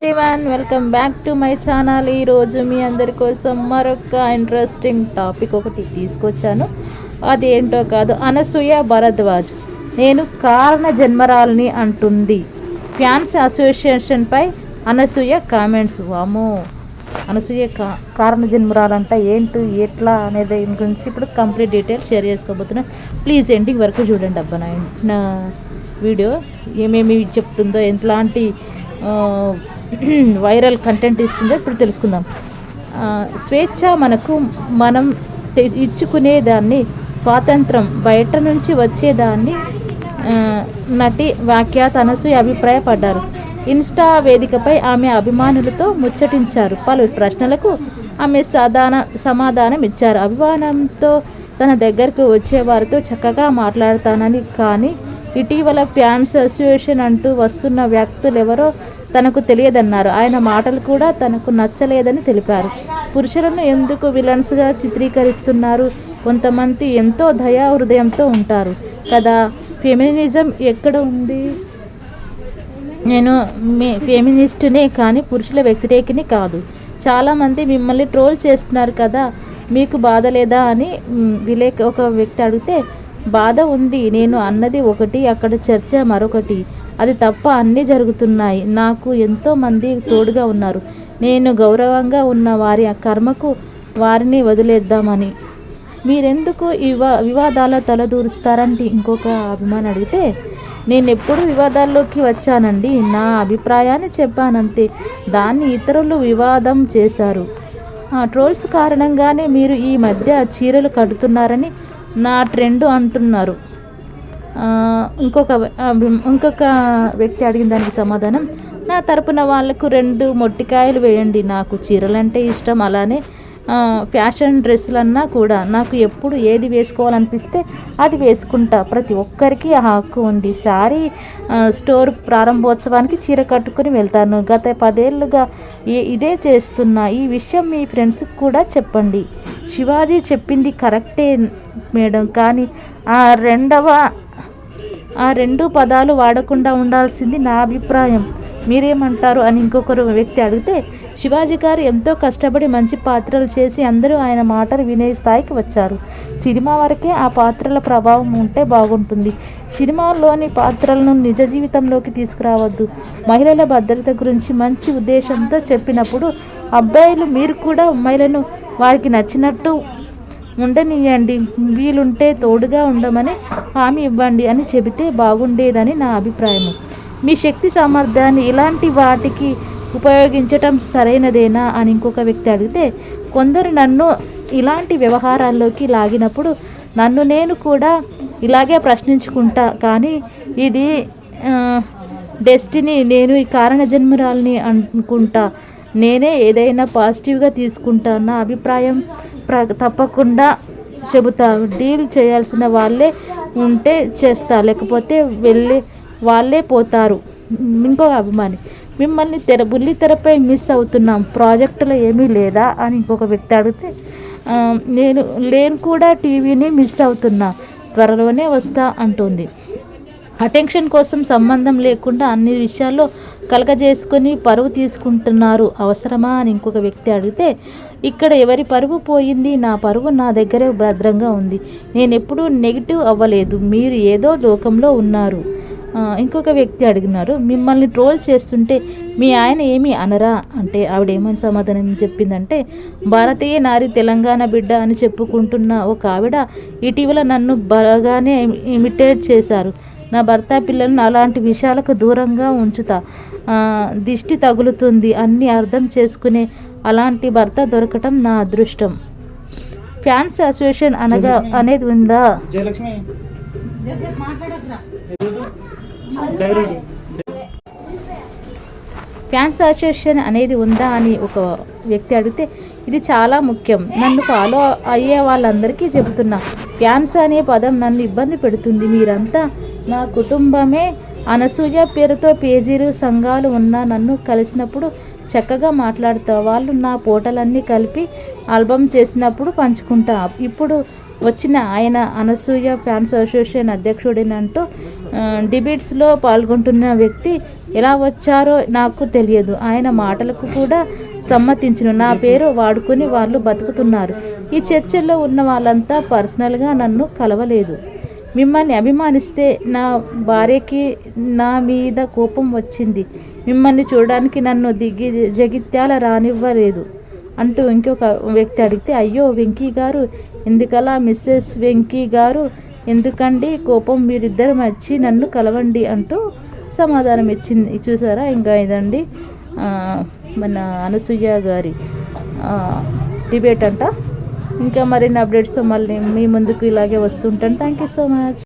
Welcome back to my channel. ఈరోజు మీ అందరి కోసం మరొక ఇంట్రెస్టింగ్ టాపిక్ ఒకటి తీసుకొచ్చాను. అదేంటో కాదు, అనసూయ భరద్వాజ్ నేను కారణ జన్మరాలని అంటుంది. ఫ్యాన్స్ అసోసియేషన్పై అనసూయ కామెంట్స్. వామో, అనసూయ కారణ జన్మరాలంట ఏంటి ఎట్లా అనేది గురించి ఇప్పుడు కంప్లీట్ డీటెయిల్స్ షేర్ చేసుకోబోతున్నా. ప్లీజ్ ఎండింగ్ వరకు చూడండి అబ్బా నా వీడియో ఏమేమి చెప్తుందో, ఎట్లాంటి వైరల్ కంటెంట్ ఇస్తుందో ఇప్పుడు తెలుసుకుందాం. స్వేచ్ఛ మనం ఇచ్చుకునేదాన్ని, స్వాతంత్రం బయట నుంచి వచ్చేదాన్ని నటి వ్యాఖ్యాత అనసూయ అభిప్రాయపడ్డారు. ఇన్స్టా వేదికపై ఆమె అభిమానులతో ముచ్చటించారు. పలు ప్రశ్నలకు ఆమె సమాధానం ఇచ్చారు. అభిమానంతో తన దగ్గరకు వచ్చేవారితో చక్కగా మాట్లాడతానని, కానీ ఇటీవల ఫ్యాన్స్ అసోసియేషన్ అంటూ వస్తున్న వ్యక్తులెవరో తనకు తెలియదన్నారు. ఆయన మాటలు కూడా తనకు నచ్చలేదని తెలిపారు. పురుషులను ఎందుకు విలన్స్గా చిత్రీకరిస్తున్నారు? కొంతమంది ఎంతో దయా హృదయంతో ఉంటారు కదా. ఫెమినిజం ఎక్కడ ఉంది? నేను ఫెమినిస్టునే కానీ పురుషుల వ్యతిరేకిని కాదు. చాలామంది మిమ్మల్ని ట్రోల్ చేస్తున్నారు కదా, మీకు బాధ లేదా అని ఒక వ్యక్తి అడిగితే, బాధ ఉంది. నేను అన్నది ఒకటి, అక్కడ చర్చ మరొకటి. అది తప్ప అన్నీ జరుగుతున్నాయి. నాకు ఎంతోమంది తోడుగా ఉన్నారు. నేను గౌరవంగా ఉన్న వారి కర్మకు వారిని వదిలేద్దామని మీరెందుకు వివాదాల తలదూరుస్తారంటే ఇంకొక అభిమాని అడిగితే, నేను ఎప్పుడు వివాదాల్లోకి వచ్చానండి, నా అభిప్రాయాన్ని చెప్పానంతే. దాన్ని ఇతరులు వివాదం చేశారు. ట్రోల్స్ కారణంగానే మీరు ఈ మధ్య చీరలు కడుతున్నారని నా ట్రెండ్ అంటున్నారు. ఇంకొక వ్యక్తి అడిగిన దానికి సమాధానం, నా తరపున వాళ్ళకు 2 మొట్టికాయలు వేయండి. నాకు చీరలంటే ఇష్టం, అలానే ఫ్యాషన్ డ్రెస్సులన్నా కూడా. నాకు ఎప్పుడు ఏది వేసుకోవాలనిపిస్తే అది వేసుకుంటా. ప్రతి ఒక్కరికి ఆ హక్కు ఉంది. శారీ స్టోర్ ప్రారంభోత్సవానికి చీర కట్టుకుని వెళ్తాను. గత 10 ఏళ్ళుగా ఇదే చేస్తున్నా. ఈ విషయం మీ ఫ్రెండ్స్కి కూడా చెప్పండి. శివాజీ చెప్పింది కరెక్టే మేడం, కానీ ఆ రెండు పదాలు వాడకుండా ఉండాల్సింది నా అభిప్రాయం. మీరేమంటారు అని ఇంకొకరు వ్యక్తి అడిగితే, శివాజీ గారు ఎంతో కష్టపడి మంచి పాత్రలు చేసి అందరూ ఆయన మాటలు వినే స్థాయికి వచ్చారు. సినిమా వరకే ఆ పాత్రల ప్రభావం ఉంటే బాగుంటుంది. సినిమాల్లోని పాత్రలను నిజ జీవితంలోకి తీసుకురావద్దు. మహిళల భద్రత గురించి మంచి ఉద్దేశంతో చెప్పినప్పుడు, అబ్బాయిలు మీరు కూడా అమ్మాయిలను వారికి నచ్చినట్టు ఉండనియండి, వీలుంటే తోడుగా ఉండమని హామీ ఇవ్వండి అని చెబితే బాగుండేదని నా అభిప్రాయం. మీ శక్తి సామర్థ్యాన్ని ఇలాంటి వాటికి ఉపయోగించటం సరైనదేనా అని ఇంకొక వ్యక్తి అడిగితే, కొందరు నన్ను ఇలాంటి వ్యవహారాల్లోకి లాగినప్పుడు నన్ను నేను కూడా ఇలాగే ప్రశ్నించుకుంటా. కానీ ఇది డెస్టినీ, నేను ఈ కారణ జన్మరాలని అనుకుంటా. నేనే ఏదైనా పాజిటివ్గా తీసుకుంటా. నా అభిప్రాయం తప్పకుండా చెబుతా. డీల్ చేయాల్సిన వాళ్ళే ఉంటే చేస్తా, లేకపోతే వాళ్ళే పోతారు. ఇంకో అభిమాని, మిమ్మల్ని బుల్లితెరపై మిస్ అవుతున్నాం, ప్రాజెక్టులో ఏమీ లేదా అని ఇంకొక వ్యక్తి అడిగితే, నేను కూడా టీవీని మిస్ అవుతున్నా, త్వరలోనే వస్తా అంటుంది. అటెన్షన్ కోసం సంబంధం లేకుండా అన్ని విషయాల్లో కలగజేసుకొని పరువు తీసుకుంటున్నారు, అవసరమా అని ఇంకొక వ్యక్తి అడిగితే, ఇక్కడ ఎవరి పరువు పోయింది? నా పరువు నా దగ్గరే భద్రంగా ఉంది. నేను ఎప్పుడూ నెగిటివ్ అవ్వలేదు. మీరు ఏదో లోకంలో ఉన్నారు. ఇంకొక వ్యక్తి అడిగినారు, మిమ్మల్ని ట్రోల్ చేస్తుంటే మీ ఆయన ఏమీ అనరా అంటే ఆవిడ ఏమని సమాధానం చెప్పిందంటే, భారతీయ నారి తెలంగాణ బిడ్డ అని చెప్పుకుంటున్న ఒక ఆవిడ ఇటీవల నన్ను బాగానే ఇమిటేట్ చేశారు. నా భర్త పిల్లలను అలాంటి విషయాలకు దూరంగా ఉంచుతా. దిష్టి తగులుతుంది. అన్నీ అర్థం చేసుకునే అలాంటి భర్త దొరకటం నా అదృష్టం. ఫ్యాన్స్ అసోసియేషన్ అనేది ఉందా? ఫ్యాన్స్ అసోసియేషన్ అనేది ఉందా అని ఒక వ్యక్తి అడిగితే, ఇది చాలా ముఖ్యం. నన్ను ఫాలో అయ్యే వాళ్ళందరికీ చెబుతున్నా, ఫ్యాన్స్ అనే పదం నన్ను ఇబ్బంది పెడుతుంది. మీరంతా నా కుటుంబమే. అనసూయ పేరుతో పేజీలు సంఘాలు ఉన్నా నన్ను కలిసినప్పుడు చక్కగా మాట్లాడుతా. వాళ్ళు నా ఫోటోలన్నీ కలిపి ఆల్బమ్ చేసినప్పుడు పంచుకుంటా. ఇప్పుడు వచ్చిన ఆయన అనసూయ ఫ్యాన్స్ అసోసియేషన్ అధ్యక్షుడినంటూ డిబేట్స్లో పాల్గొంటున్న వ్యక్తి ఎలా వచ్చారో నాకు తెలియదు. ఆయన మాటలకు కూడా సమ్మతించును. నా పేరు వాడుకొని వాళ్ళు బతుకుతున్నారు. ఈ చర్చల్లో ఉన్న వాళ్ళంతా పర్సనల్గా నన్ను కలవలేదు. మిమ్మల్ని అభిమానిస్తే నా భార్యకి నా మీద కోపం వచ్చింది. మిమ్మల్ని చూడడానికి నన్ను జగిత్యాల రానివ్వలేదు అంటూ ఇంకొక వ్యక్తి అడిగితే, అయ్యో వెంకీ గారు ఎందుకలా, మిస్సెస్ వెంకీ గారు ఎందుకండి కోపం, మీరిద్దరు వచ్చి నన్ను కలవండి అంటూ సమాధానం ఇచ్చింది. చూసారా, ఇంకా ఇదండి మన అనసూయ గారి డిబేట్ అంట. ఇంకా మరిన్ని అప్డేట్స్ మళ్ళీ మీ ముందుకు ఇలాగే వస్తుంటాను. Thank you so much.